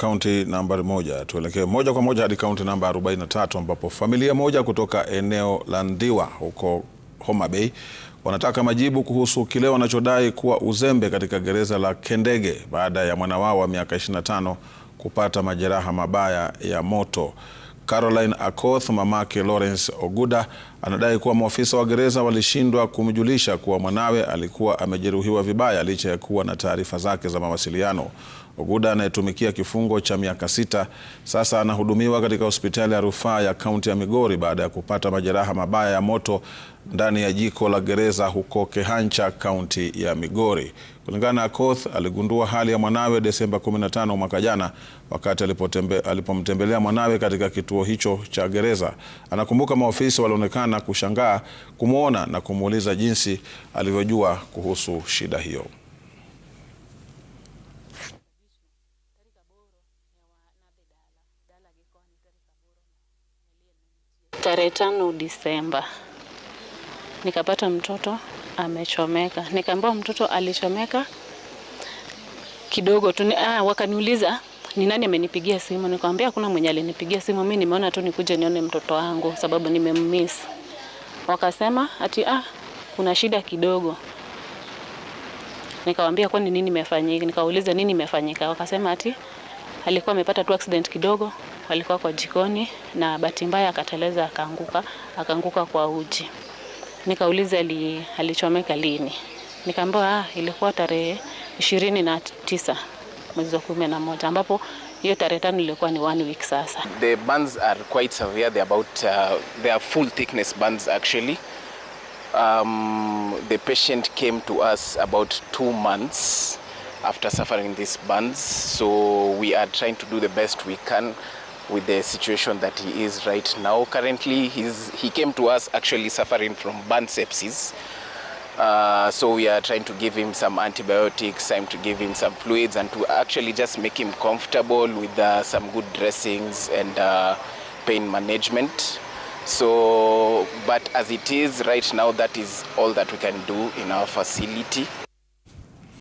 Kaunti nambari 1. Tuelekee moja kwa moja hadi kaunti namba 43 ambapo familia moja kutoka eneo la Ndhiwa huko Homa Bay wanataka majibu kuhusu kile wanachodai kuwa uzembe katika gereza la Kendege baada ya mwana wao wa miaka 25 kupata majeraha mabaya ya moto. Caroline Akoth, mamake Lawrence Oguda, anadai kuwa maafisa wa gereza walishindwa kumjulisha kuwa mwanawe alikuwa amejeruhiwa vibaya licha ya kuwa na taarifa zake za mawasiliano. Oguda, anayetumikia kifungo cha miaka 6, sasa anahudumiwa katika hospitali ya rufaa ya kaunti ya Migori baada ya kupata majeraha mabaya ya moto ndani ya jiko la gereza huko Kehancha, kaunti ya Migori. Kulingana na Akoth, aligundua hali ya mwanawe Desemba 15 mwaka jana wakati alipomtembelea mwanawe katika kituo hicho cha gereza. Anakumbuka maofisa walionekana kushangaa kumwona na kumuuliza jinsi alivyojua kuhusu shida hiyo. Tarehe 5 Disemba nikapata mtoto amechomeka. Nikaambiwa mtoto alichomeka kidogo tu. Wakaniuliza ni nani amenipigia simu. Nikamwambia hakuna mwenye alinipigia simu, mimi nimeona tu nikuje nione mtoto wangu sababu nimemmiss. Wakasema ati kuna shida kidogo. Nikamwambia kwa nini imefanyika? Nikauliza nini imefanyika? Wakasema ati alikuwa amepata tu accident kidogo, alikuwa kwa jikoni na bahati mbaya akateleza akaanguka kwa uji. Nikauliza alichomeka lini? Nikaambiwa ilikuwa tarehe 29 mwezi wa 11 ambapo hiyo tarehe 5 ilikuwa ni 1 week sasa. The burns are quite severe. They are full thickness burns actually. The patient came to us about 2 months after suffering these burns, so we are trying to do the best we can with the situation that he is right now. Currently, he came to us actually suffering from burn sepsis. So we are trying to give him some antibiotics, time to give him some fluids, and to actually just make him comfortable with some good dressings and pain management. So, but as it is right now, that is all that we can do in our facility.